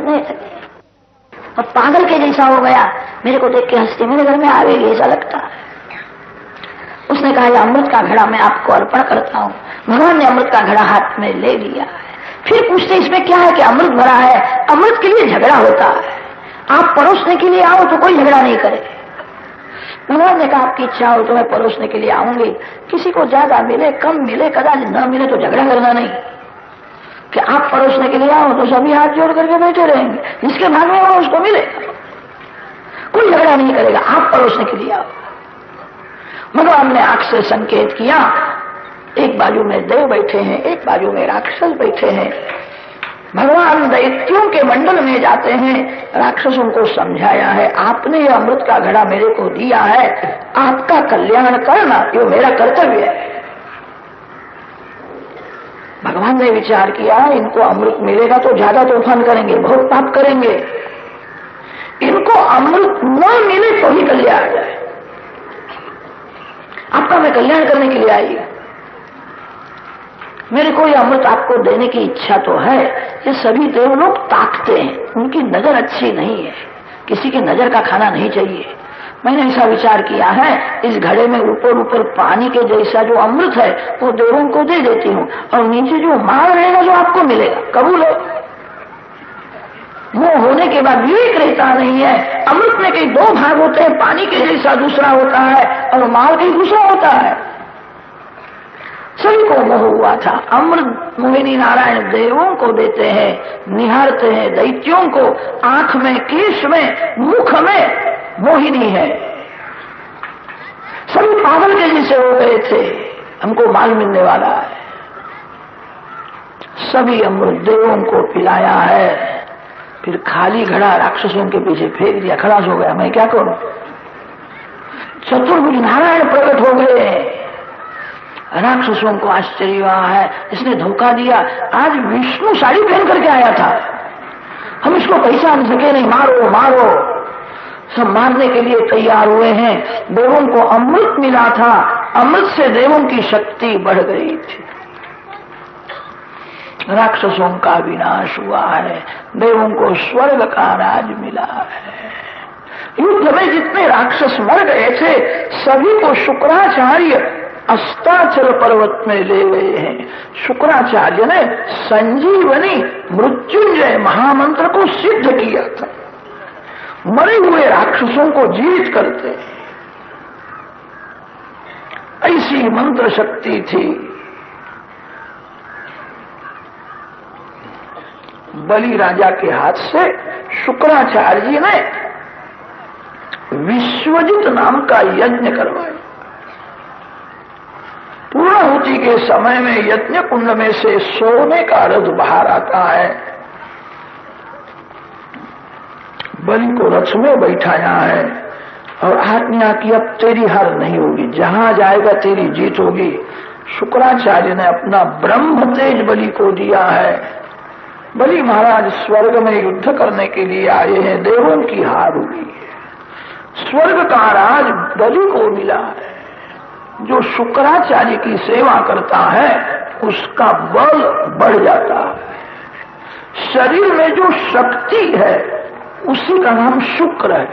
नहीं सके और पागल के जैसा हो गया, मेरे को देख के हंसती, मेरे घर में आ गई ऐसा लगता है। उसने कहा यह अमृत का घड़ा मैं आपको अर्पण करता हूँ। भगवान ने अमृत का घड़ा हाथ में ले लिया है। फिर पूछते इसमें क्या है कि अमृत भरा है। अमृत के लिए झगड़ा होता है, आप परोसने के लिए आओ तो कोई झगड़ा नहीं करे। भगवान ने कहा आपकी इच्छा हो तो मैं परोसने के लिए आऊंगी, किसी को ज्यादा मिले कम मिले कदाचित न मिले तो झगड़ा करना नहीं कि आप परोसने के लिए आओ तो सभी हाथ जोड़ करके बैठे रहेंगे, जिसके भाग में हो उसको मिले, कोई झगड़ा नहीं करेगा, आप परोसने के लिए आओ। भगवान ने आंख से संकेत किया, एक बाजू में देव बैठे हैं, एक बाजू में राक्षस बैठे हैं। भगवान दैत्यों के मंडल में जाते हैं, राक्षसों को समझाया है आपने ये अमृत का घड़ा मेरे को दिया है, आपका कल्याण करना ये मेरा कर्तव्य है। भगवान ने विचार किया इनको अमृत मिलेगा तो ज्यादा तूफान करेंगे, बहुत पाप करेंगे, इनको अमृत न मिले तो ही कल्याण जाए। आपका मैं कल्याण करने के लिए आई, मेरे को यह अमृत आपको देने की इच्छा तो है। ये सभी देव लोग ताकते हैं, उनकी नजर अच्छी नहीं है, किसी की नजर का खाना नहीं चाहिए। मैंने ऐसा विचार किया है इस घड़े में ऊपर ऊपर पानी के जैसा जो अमृत है वो देवों को दे देती हूँ और नीचे जो माल रहेगा जो आपको मिलेगा, कबूल है। वो होने के बाद विवेक रहता नहीं है। अमृत में कई दो भाग होते हैं, पानी के जैसा दूसरा होता है और माल कहीं दूसरा होता है। सभी को मोह हुआ था, अमृत मोहिनी नारायण देवों को देते हैं, निहारते हैं दैत्यों को, आंख में केश में मुख में मोहिनी है। सभी पागल के जैसे हो गए थे, हमको माल मिलने वाला है। सभी अमृत देवों को पिलाया है, फिर खाली घड़ा राक्षसों के पीछे फेंक दिया, खलास हो गया। मैं क्या करूं? चतुर्भुज नारायण प्रकट हो गए। राक्षसों को आश्चर्य हुआ है, इसने धोखा दिया। आज विष्णु साड़ी पहन करके आया था, हम इसको पहचान सके नहीं, मारो मारो। सब मारने के लिए तैयार हुए हैं। देवों को अमृत मिला था, अमृत से देवों की शक्ति बढ़ गई थी। राक्षसों का विनाश हुआ है, देवों को स्वर्ग का राज मिला है। युद्ध में जितने राक्षस मर गए थे सभी को शुक्राचार्य अस्ताचल पर्वत में ले गए हैं। शुक्राचार्य ने संजीवनी मृत्युंजय महामंत्र को सिद्ध किया था, मरे हुए राक्षसों को जीवित करते, ऐसी मंत्र शक्ति थी। बलि राजा के हाथ से शुक्राचार्य जी ने विश्वजित नाम का यज्ञ करवाया। पूर्णाहुति के समय में यज्ञ कुंड में से सोने का रथ बाहर आता है। बलि को रथ में बैठाया है और आज्ञा की अब तेरी हार नहीं होगी, जहां जाएगा तेरी जीत होगी। शुक्राचार्य ने अपना ब्रह्म तेज बलि को दिया है। बलि महाराज स्वर्ग में युद्ध करने के लिए आए हैं, देवों की हार हुई है। स्वर्ग का राज बलि को मिला है। जो शुक्राचार्य की सेवा करता है उसका बल बढ़ जाता है। शरीर में जो शक्ति है उसी का नाम शुक्र है।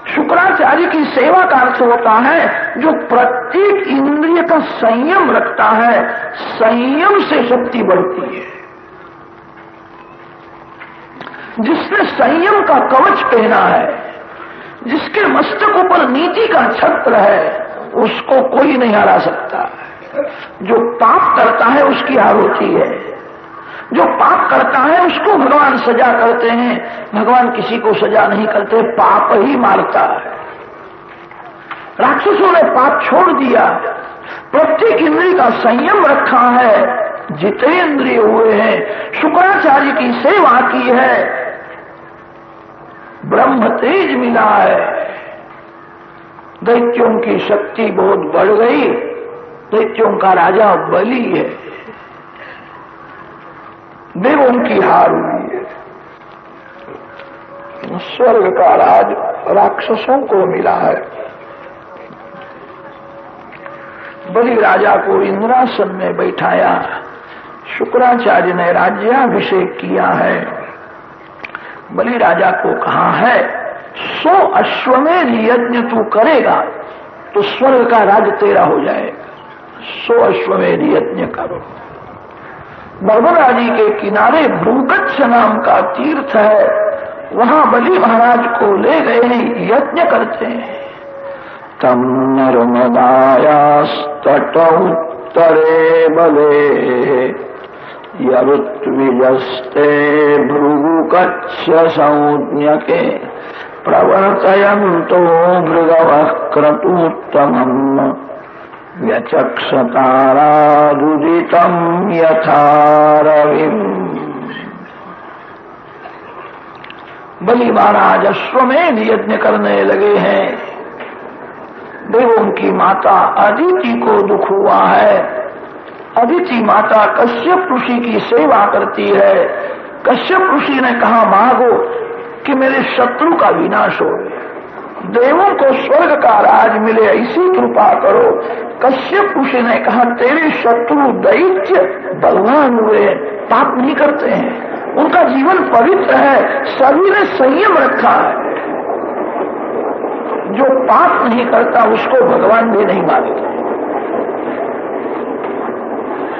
शुक्राचार्य की सेवा का अर्थ होता है जो प्रत्येक इंद्रिय का संयम रखता है, संयम से शक्ति बढ़ती है। जिसने संयम का कवच पहना है, जिसके मस्तक ऊपर नीति का छत्र है, उसको कोई नहीं हरा सकता। जो पाप करता है उसकी हार होती है। जो पाप करता है उसको भगवान सजा करते हैं। भगवान किसी को सजा नहीं करते, पाप ही मारता है। राक्षसों ने पाप छोड़ दिया, प्रत्येक इंद्रिय का संयम रखा है, जितेंद्रिय हुए हैं, शुक्राचार्य की सेवा की है, ब्रह्म तेज मिला है। दैत्यों की शक्ति बहुत बढ़ गई। दैत्यों का राजा बलि है, देवों की हार हुई है। स्वर्ग का राज राक्षसों को मिला है। बलि राजा को इंद्रासन में बैठाया। शुक्राचार्य ने राज्याभिषेक किया है। बलि राजा को कहा है 100 अश्वमेध यज्ञ तू करेगा तो स्वर्ग का राज तेरा हो जाएगा। 100 अश्वमेध यज्ञ करो। नर्मदा नदी के किनारे भृगुकच्छ नाम का तीर्थ है, वहां बलि महाराज को ले गए, यज्ञ करते हैं। तम नर्मदायास्तट उत्तरे बले यरुत्विजस्ते भृगुकच्छ संज्ञके प्रवर्तयन्तो भृगवः क्रतूत्तमम् व्यचक्षतारादुदितं यथा रविम्। बलि महाराज अश्वमेध यज्ञ करने लगे हैं। देवों की माता अदिति को दुख हुआ है। अदिति माता कश्यप ऋषि की सेवा करती है। कश्यप ऋषि ने कहा मांगो कि मेरे शत्रु का विनाश हो, देवों को स्वर्ग का राज मिले, ऐसी कृपा करो। कश्यप ऋषि ने कहा तेरे शत्रु दैत्य बलवान हुए, पाप नहीं करते हैं, उनका जीवन पवित्र है, सभी ने संयम रखा है। जो पाप नहीं करता उसको भगवान भी नहीं मानते।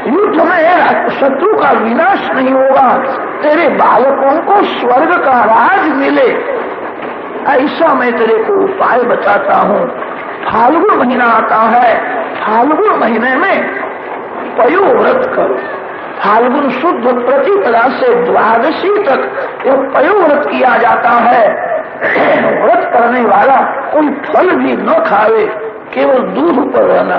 युद्ध में शत्रु का विनाश नहीं होगा, तेरे बालकों को स्वर्ग का राज मिले, ऐसा मैं तेरे को उपाय बताता हूँ। फाल्गुन महीना आता है, फाल्गुन महीने में पयो व्रत करो। फाल्गुन शुद्ध प्रतिपदा से द्वादशी तक यह पयो व्रत किया जाता है। व्रत करने वाला कोई फल भी न खावे, केवल दूध पर रहना।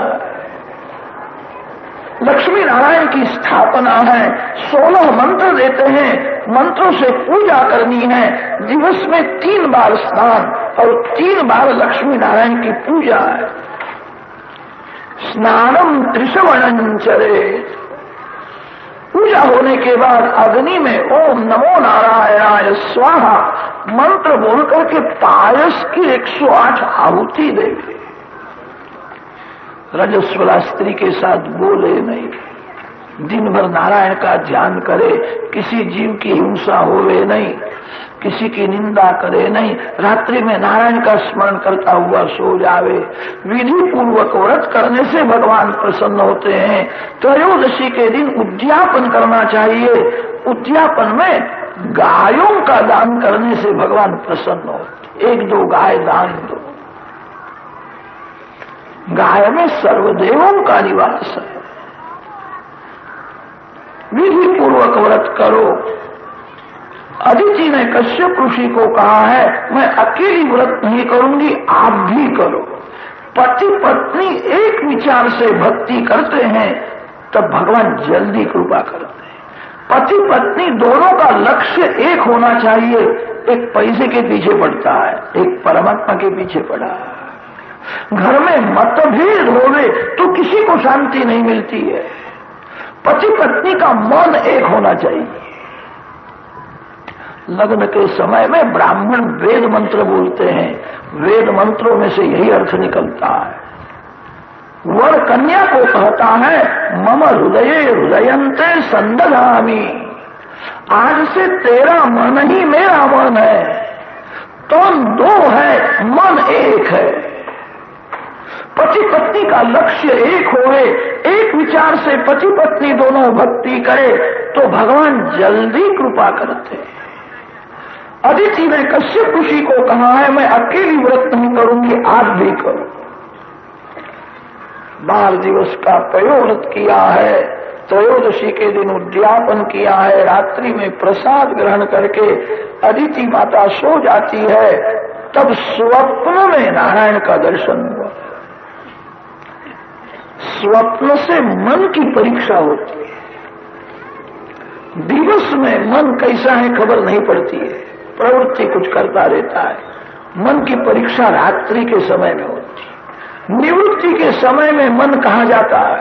लक्ष्मी नारायण की स्थापना है, 16 मंत्र देते हैं, मंत्रों से पूजा करनी है। दिवस में 3 बार स्नान और 3 बार लक्ष्मी नारायण की पूजा है। स्नानम त्रिशवणं चरेत्। पूजा होने के बाद अग्नि में ओम नमो नारायणाय स्वाहा मंत्र बोल करके पायस की 108 आहुति देंगे। रजस्वला स्त्री के साथ बोले नहीं, दिन भर नारायण का ध्यान करे, किसी जीव की हिंसा होवे नहीं, किसी की निंदा करे नहीं, रात्रि में नारायण का स्मरण करता हुआ सो जावे। विधि पूर्वक व्रत करने से भगवान प्रसन्न होते हैं। त्रयोदशी के दिन उद्यापन करना चाहिए। उद्यापन में गायों का दान करने से भगवान प्रसन्न होते। 1-2 गाय दान दो। गाय में सर्वदेवों का निवास है। विधि पूर्वक व्रत करो। अदिति ने कश्यप ऋषि को कहा है मैं अकेली व्रत नहीं करूंगी, आप भी करो। पति पत्नी एक विचार से भक्ति करते हैं तब भगवान जल्दी कृपा करते हैं। पति पत्नी दोनों का लक्ष्य एक होना चाहिए। एक पैसे के पीछे पड़ता है, एक परमात्मा के पीछे पड़ा है। घर में मतभेद होवे तो किसी को शांति नहीं मिलती है। पति पत्नी का मन एक होना चाहिए। लग्न के समय में ब्राह्मण वेद मंत्र बोलते हैं, वेद मंत्रों में से यही अर्थ निकलता है। वर कन्या को कहता है मम हृदये हृदयन्ते संदधामि, आज से तेरा मन ही मेरा मन है। तन 2 है, मन एक है। पति पत्नी का लक्ष्य एक होवे, एक विचार से पति पत्नी दोनों भक्ति करे तो भगवान जल्दी कृपा करते हैं। अदिति ने कश्यप ऋषि को कहा है मैं अकेली व्रत नहीं करूंगी, आप भी करो। 12 दिवस का पयोव्रत किया है। त्रयोदशी के दिन उद्यापन किया है। रात्रि में प्रसाद ग्रहण करके अदिति माता सो जाती है। तब स्वप्न में नारायण का दर्शन हुआ। स्वप्न से मन की परीक्षा होती है। दिवस में मन कैसा है खबर नहीं पड़ती है, प्रवृत्ति कुछ करता रहता है। मन की परीक्षा रात्रि के समय में होती है। निवृत्ति के समय में मन कहाँ जाता है,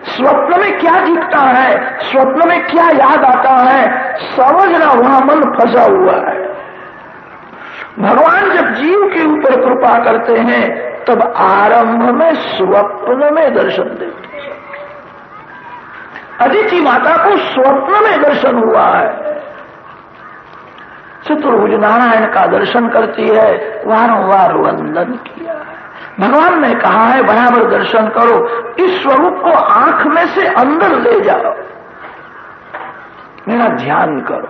स्वप्न में क्या दिखता है, स्वप्न में क्या याद आता है, समझना वहां मन फंसा हुआ है। भगवान जब जीव के ऊपर कृपा करते हैं तब आरंभ में स्वप्न में दर्शन देते हैं। अदिति माता को स्वप्न में दर्शन हुआ है। चतुर्भुज नारायण का दर्शन करती है, वारंवार वंदन किया है। भगवान ने कहा है बराबर दर्शन करो, इस स्वरूप को आंख में से अंदर ले जाओ, मेरा ध्यान करो।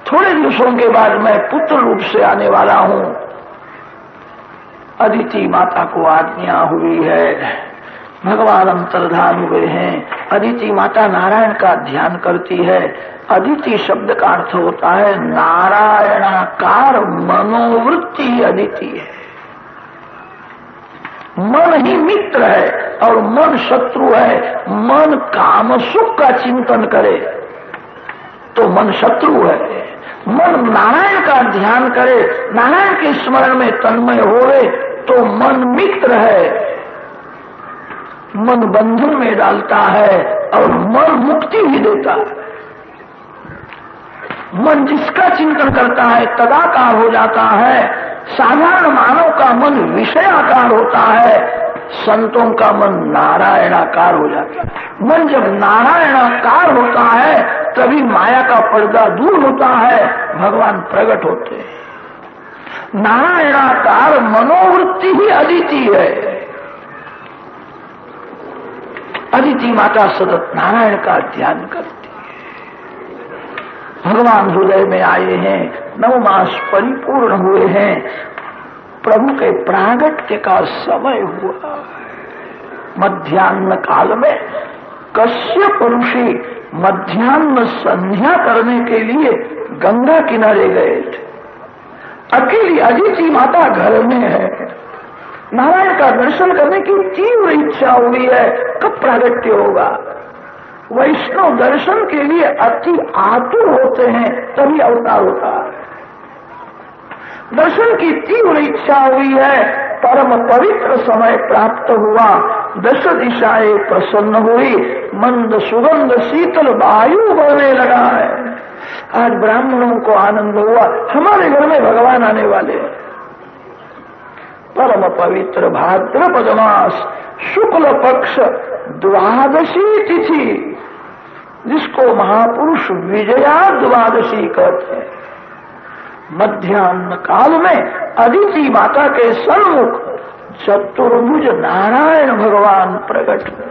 थोड़े दिवसों के बाद मैं पुत्र रूप से आने वाला हूं। अदिति माता को आज्ञा हुई है, भगवान अंतर्धान हुए हैं। अदिति माता नारायण का ध्यान करती है। अदिति शब्द का अर्थ होता है नारायणाकार मनोवृत्ति। अदिति है, मन ही मित्र है और मन शत्रु है। मन काम सुख का चिंतन करे तो मन शत्रु है। मन नारायण का ध्यान करे, नारायण के स्मरण में तन्मय होवे तो मन मित्र है। मन बंधन में डालता है और मन मुक्ति भी देता है। मन जिसका चिंतन करता है तदाकार हो जाता है। साधारण मानव का मन विषयाकार होता है, संतों का मन नारायणाकार हो जाता है। मन जब नारायणाकार होता है तभी माया का पर्दा दूर होता है, भगवान प्रकट होते हैं। नारायणाकार मनोवृत्ति ही अदिति है। अदिति माता सतत नारायण का ध्यान करती है। भगवान हृदय में आए हैं, 9 मास परिपूर्ण हुए हैं, प्रभु के प्रागट्य का समय हुआ। मध्याह्न काल में कश्यप ऋषि मध्याह्न संध्या करने के लिए गंगा किनारे गए थे। अकेली अदिति माता घर में है। नारायण का दर्शन करने की तीव्र इच्छा हुई है, कब प्रागट्य होगा। वैष्णव दर्शन के लिए अति आतुर होते हैं, तभी अवतार होता है। दर्शन की तीव्र इच्छा हुई है, परम पवित्र समय प्राप्त हुआ। 10 दिशाएं प्रसन्न हुई, मंद सुगंध शीतल वायु बहने लगा है। आज ब्राह्मणों को आनंद हुआ, हमारे घर में भगवान आने वाले हैं। परम पवित्र भाद्रपद मास शुक्ल पक्ष 12वीं तिथि, जिसको महापुरुष विजया द्वादशी कहते हैं। मध्याह्न काल में अदिति माता के सन्मुख चतुर्भुज नारायण भगवान प्रकट हुए।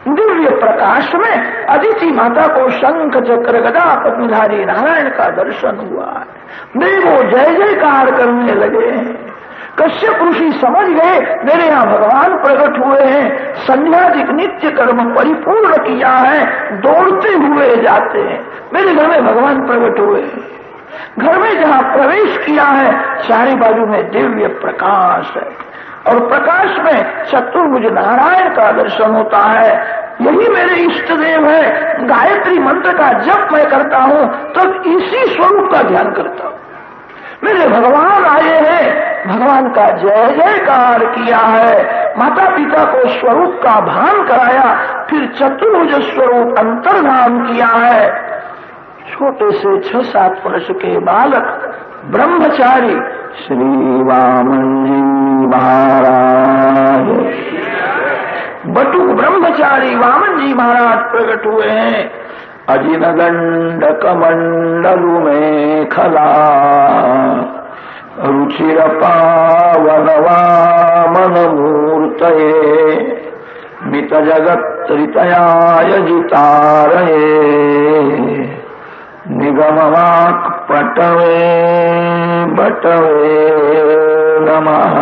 दिव्य प्रकाश में अदिति माता को शंख चक्र गदा पद्मधारी नारायण का दर्शन हुआ। देवो जय जयकार करने लगे हैं। कश्यप ऋषि समझ गए मेरे यहाँ भगवान प्रकट हुए हैं। संध्यादिक नित्य कर्म परिपूर्ण किया है, दौड़ते हुए जाते हैं, मेरे घर में भगवान प्रकट हुए हैं। घर में जहाँ प्रवेश किया है चारे बाजू में दिव्य प्रकाश है और प्रकाश में चतुर्भुज नारायण का दर्शन होता है। यही मेरे इष्ट देव है। गायत्री मंत्र का जप मैं करता हूँ तब इसी स्वरूप का ध्यान करता हूँ। मेरे भगवान आए हैं, भगवान का जय जयकार किया है। माता पिता को स्वरूप का भान कराया, फिर चतुर्भुज स्वरूप अंतर्धान किया है। छोटे से 6-7 वर्ष के बालक ब्रह्मचारी श्री वामन जी महाराज, बटुक ब्रह्मचारी वामन जी महाराज प्रकट हुए हैं। अजिन दंडक मंडलु में खला रुचिर पावन वामन मूर्तये मित जगत ऋतयाय जितारये निगमवाक् पटवे बटवे नमः।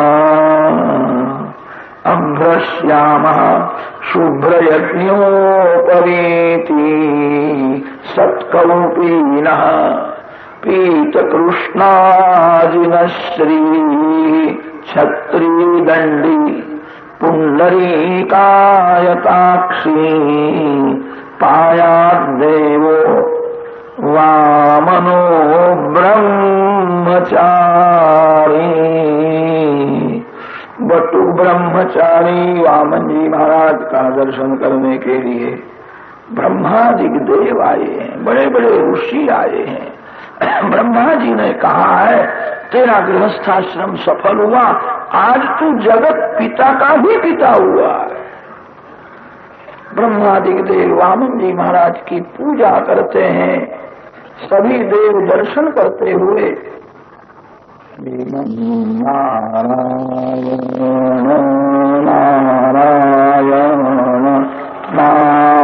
अभ्रश्यामः शुभ्रयज्ञोपवीति सत्कौपीनः पीतकृष्णाजिनश्री छत्रीदण्डी पुण्डरीकायताक्षी पायाद्देवो वामनो ब्रह्मचारी। बटुक ब्रह्मचारी वामन जी महाराज का दर्शन करने के लिए ब्रह्मादिक देव आए हैं, बड़े बड़े ऋषि आए हैं। ब्रह्मा जी ने कहा है तेरा गृहस्थाश्रम सफल हुआ, आज तू जगत पिता का भी पिता हुआ है। ब्रह्मादिक देव वामन जी महाराज की पूजा करते हैं, सभी देव दर्शन करते हुए नारायण नारायण नारायण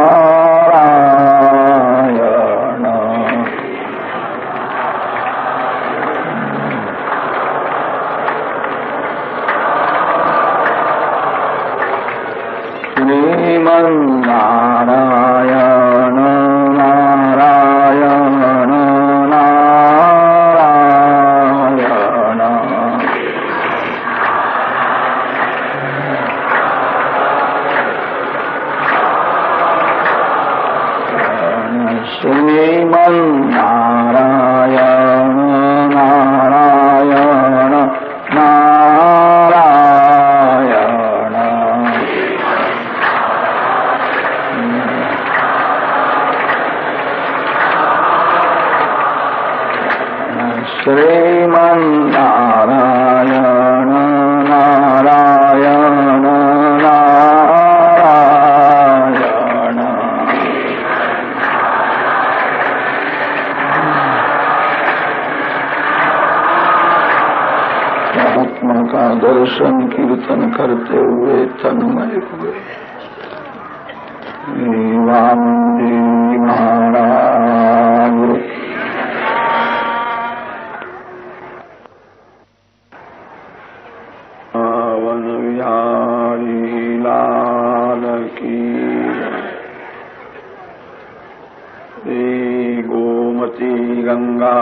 श्रीमन्नारायण नारायण नारायण श्रीमन्नारायण नारायण नारायण श्रीमन्नारायण नारायण नारायण आत्मा का दर्शन कीर्तन करते हुए तन्मय हुए। राम जी महाराज वन विहारी लाल की श्री गोमती गंगा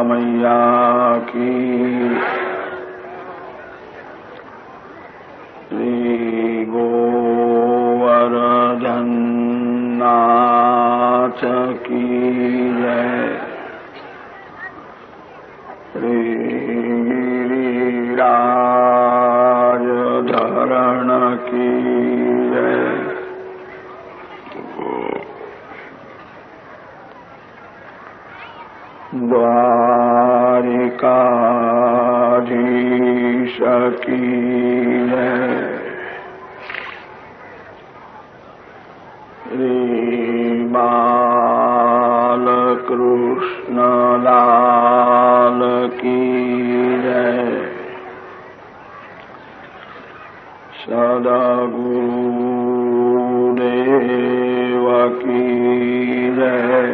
मैया की श्री गोवर्धन नाथ की जय। श्री गिरिराज धरण की जय। द्वारिकाधीश की जय। श्री बालकृष्ण लाल की जय। सद्गुरुदेव की जय।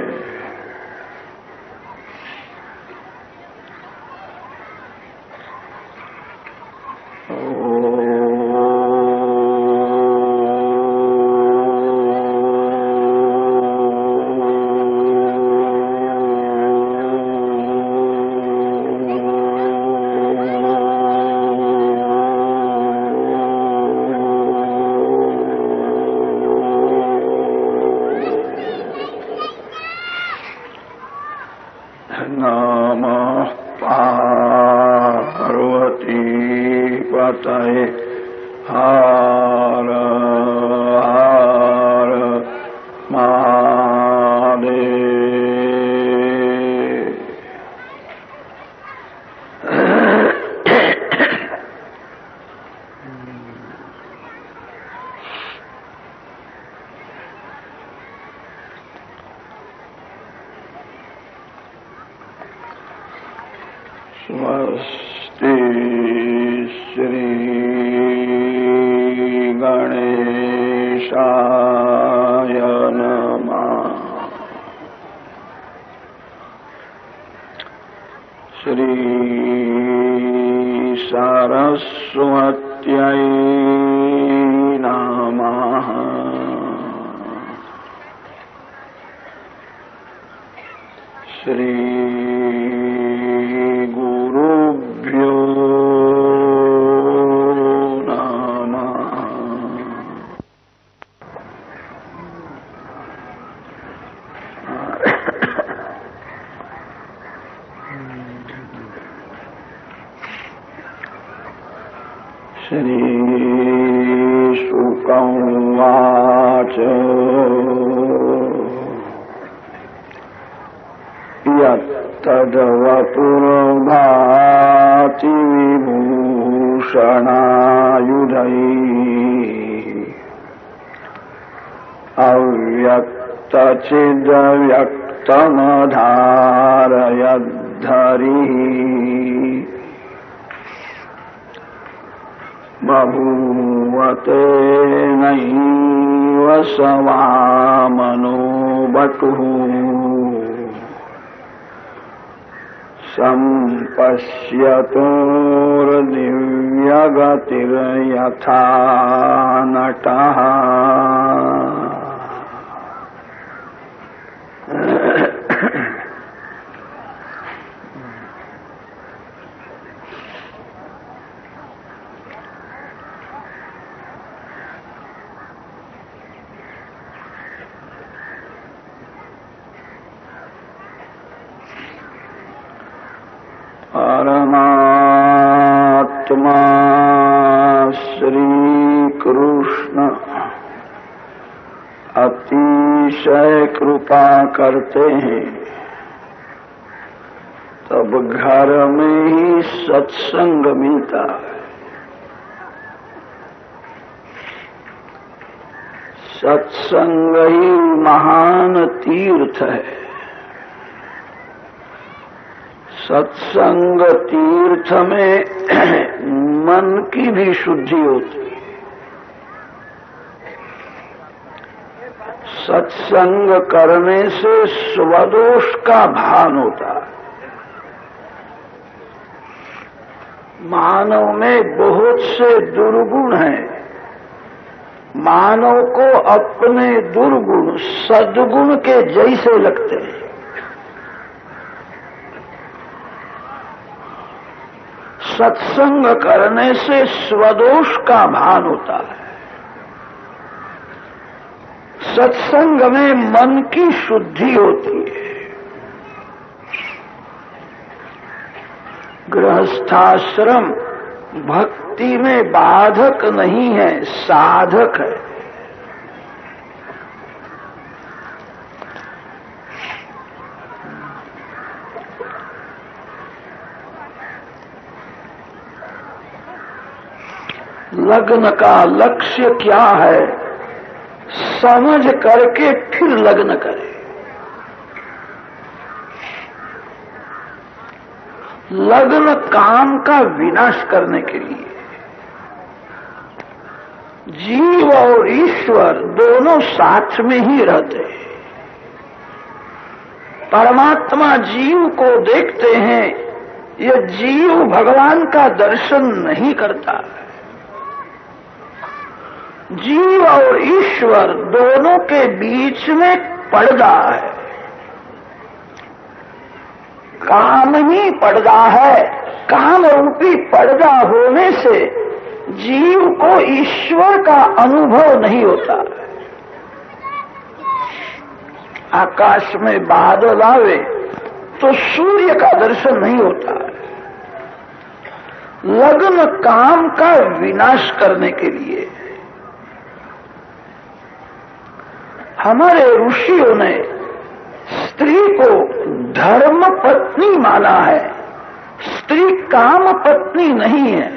नमः पार्वती पतये हर हर महादेव। स्वस्ति श्री गणेशाय नमः। श्री सरस्वत्यै नमः। श्री गुरुभ्यो नमः। श्री शुक उवाच यत्तद्वपुर्भाति विभूषणायुधैः अव्यक्तचिदव्यक्तम् तमधारयद्धरिः बभूवते नैव स वामनो बटुः सम्पश्यतोर्दिव्यगतिर्यथा नटः। परमात्मा श्री कृष्ण अतिशय कृपा करते हैं, तब घर में ही सत्संग मिलता है। सत्संग ही महान तीर्थ है। सत्संग तीर्थ में मन की भी शुद्धि होती है। सत्संग करने से स्वदोष का भान होता है। मानव में बहुत से दुर्गुण हैं। मानव को अपने दुर्गुण सद्गुण के जैसे लगते हैं। सत्संग करने से स्वदोष का भान होता है। सत्संग में मन की शुद्धि होती है। गृहस्थाश्रम भक्ति में बाधक नहीं है, साधक है। लग्न का लक्ष्य क्या है, समझ करके फिर लग्न करें। लग्न काम का विनाश करने के लिए। जीव और ईश्वर दोनों साथ में ही रहते हैं। परमात्मा जीव को देखते हैं, यह जीव भगवान का दर्शन नहीं करता। जीव और ईश्वर दोनों के बीच में पर्दा है। काम ही पर्दा है। काम रूपी पर्दा होने से जीव को ईश्वर का अनुभव नहीं होता। आकाश में बादल आवे तो सूर्य का दर्शन नहीं होता। लग्न काम का विनाश करने के लिए। हमारे ऋषियों ने स्त्री को धर्म पत्नी माना है। स्त्री काम पत्नी नहीं है।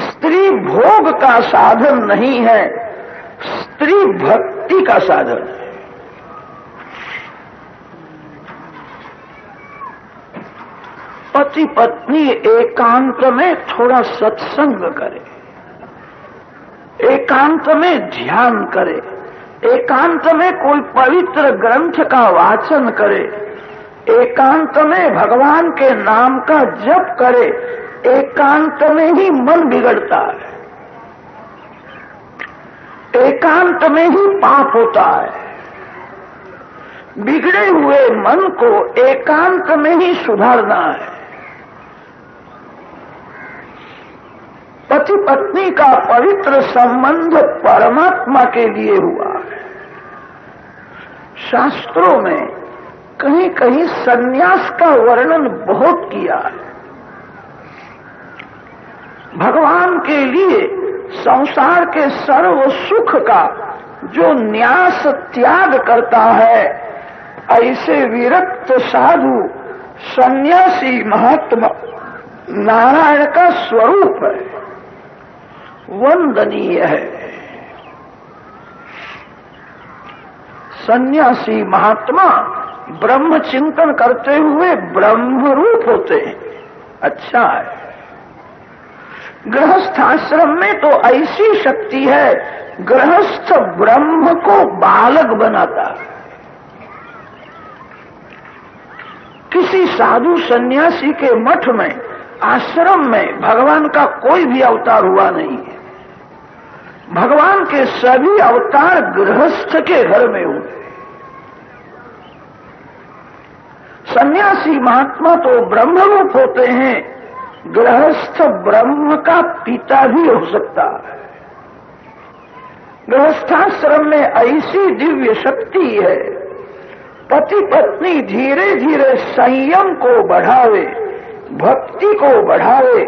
स्त्री भोग का साधन नहीं है, स्त्री भक्ति का साधन है। पति पत्नी एकांत में थोड़ा सत्संग करे, एकांत में ध्यान करे, एकांत में कोई पवित्र ग्रंथ का वाचन करे, एकांत में भगवान के नाम का जप करे। एकांत में ही मन बिगड़ता है। एकांत में ही पाप होता है। बिगड़े हुए मन को एकांत में ही सुधारना है। पति पत्नी का पवित्र संबंध परमात्मा के लिए हुआ है। शास्त्रों में कहीं कहीं सन्यास का वर्णन बहुत किया है। भगवान के लिए संसार के सर्व सुख का जो न्यास त्याग करता है, ऐसे विरक्त साधु सन्यासी महात्मा नारायण का स्वरूप है, वंदनीय है। सन्यासी महात्मा ब्रह्म चिंतन करते हुए ब्रह्म रूप होते हैं। अच्छा है। गृहस्थ आश्रम में तो ऐसी शक्ति है, गृहस्थ ब्रह्म को बालक बनाता है। किसी साधु सन्यासी के मठ में, आश्रम में भगवान का कोई भी अवतार हुआ नहीं है। भगवान के सभी अवतार गृहस्थ के घर में हुए। सन्यासी महात्मा तो ब्रह्म रूप होते हैं, गृहस्थ ब्रह्म का पिता भी हो सकता है। गृहस्थाश्रम में ऐसी दिव्य शक्ति है, पति पत्नी धीरे धीरे संयम को बढ़ावे, भक्ति को बढ़ावे,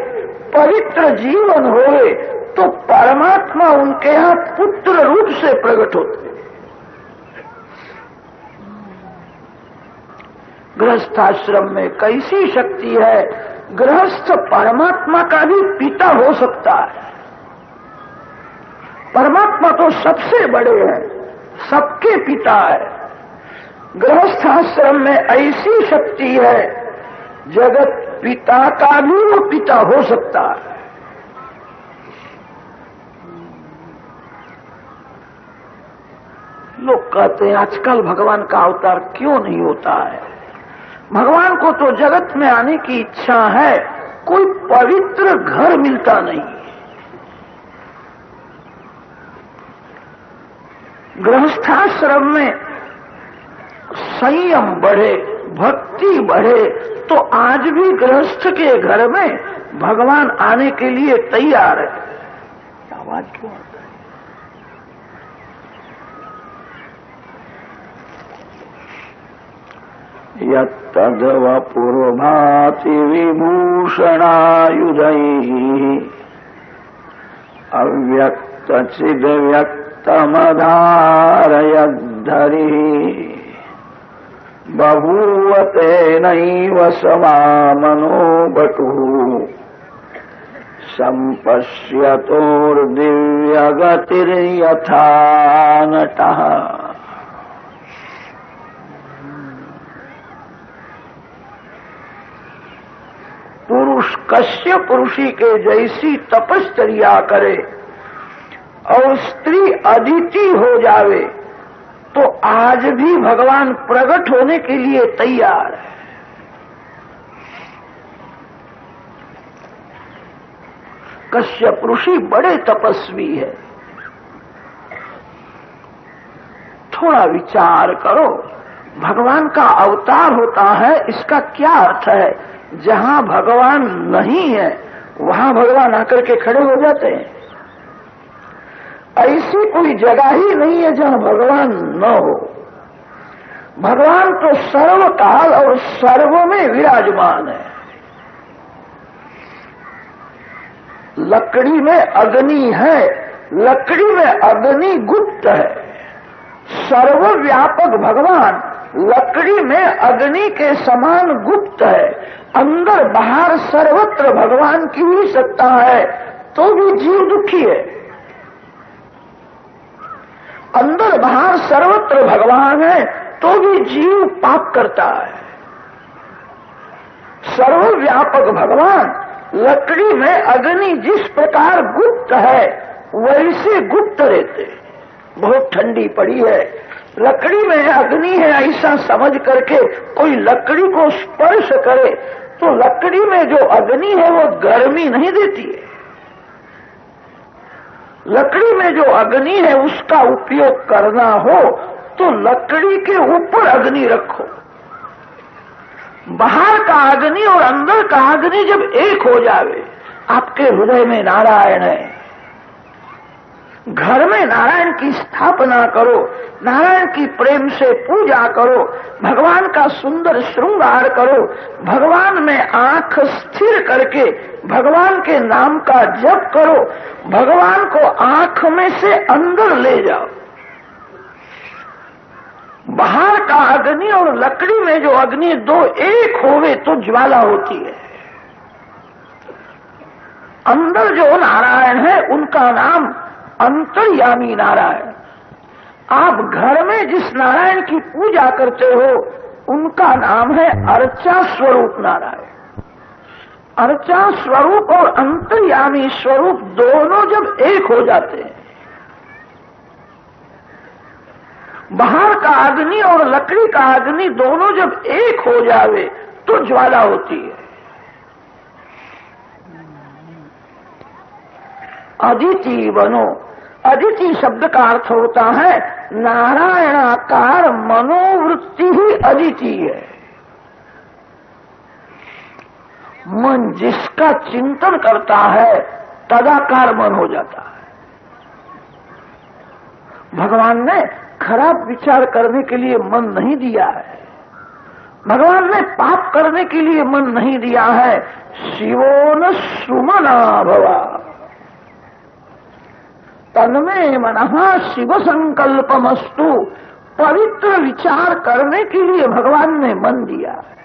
पवित्र जीवन होवे तो परमात्मा उनके यहाँ पुत्र रूप से प्रकट होते। गृहस्थाश्रम में कैसी शक्ति है, गृहस्थ परमात्मा का भी पिता हो सकता है। परमात्मा तो सबसे बड़े हैं, सबके पिता है। गृहस्थाश्रम में ऐसी शक्ति है, जगत पिता का भी वो पिता हो सकता है। लोग कहते हैं आजकल भगवान का अवतार क्यों नहीं होता है। भगवान को तो जगत में आने की इच्छा है, कोई पवित्र घर मिलता नहीं। गृहस्थाश्रम में संयम बढ़े, भक्ति बढ़े तो आज भी गृहस्थ के घर में भगवान आने के लिए तैयार है। आवाज क्यों आता है? यत्तद्वपुर्भाति विभूषणायुधैः अव्यक्तचिद्व्यक्तमधारयद्धरिः बभूव तेनैव समामनो बटुः सम्पश्यतोर्दिव्यगतिर्यथा नटः। पुरुष कश्य पुरुषी के जैसी तपश्चर्या करे और स्त्री अदिति हो जावे तो आज भी भगवान प्रकट होने के लिए तैयार है। कश्यप ऋषि बड़े तपस्वी है। थोड़ा विचार करो, भगवान का अवतार होता है, इसका क्या अर्थ है? जहां भगवान नहीं है वहां भगवान आकर के खड़े हो जाते हैं। ऐसी कोई जगह ही नहीं है जहां भगवान न हो। भगवान तो सर्वकाल और सर्व में विराजमान है। लकड़ी में अग्नि है, लकड़ी में अग्नि गुप्त है। सर्वव्यापक भगवान लकड़ी में अग्नि के समान गुप्त है। अंदर बाहर सर्वत्र भगवान की ही सत्ता है, तो भी जीव दुखी है। अंदर बाहर सर्वत्र भगवान है, तो भी जीव पाप करता है। सर्वव्यापक भगवान लकड़ी में अग्नि जिस प्रकार गुप्त है वैसे गुप्त रहते। बहुत ठंडी पड़ी है, लकड़ी में अग्नि है ऐसा समझ करके कोई लकड़ी को स्पर्श करे तो लकड़ी में जो अग्नि है वो गर्मी नहीं देती है। लकड़ी में जो अग्नि है उसका उपयोग करना हो तो लकड़ी के ऊपर अग्नि रखो। बाहर का अग्नि और अंदर का अग्नि जब एक हो जावे, आपके हृदय में नारायण है, घर में नारायण की स्थापना करो, नारायण की प्रेम से पूजा करो, भगवान का सुंदर श्रृंगार करो, भगवान में आंख स्थिर करके भगवान के नाम का जप करो, भगवान को आंख में से अंदर ले जाओ। बाहर का अग्नि और लकड़ी में जो अग्नि दो एक होवे तो ज्वाला होती है। अंदर जो नारायण है उनका नाम अंतर्यामी नारायण। आप घर में जिस नारायण की पूजा करते हो उनका नाम है अर्चा स्वरूप नारायण। अर्चा स्वरूप और अंतर्यामी स्वरूप दोनों जब एक हो जाते हैं, बाहर का अग्नि और लकड़ी का अग्नि दोनों जब एक हो जावे तो ज्वाला होती है। अदिति बनो। अदिति शब्द का अर्थ होता है नारायणाकार मनोवृत्ति ही अदिति है। मन जिसका चिंतन करता है तदाकार मन हो जाता है। भगवान ने खराब विचार करने के लिए मन नहीं दिया है, भगवान ने पाप करने के लिए मन नहीं दिया है। शिवो न सुमना भवा तन्मे मनः शिव संकल्पमस्तु। पवित्र विचार करने के लिए भगवान ने मन दिया है।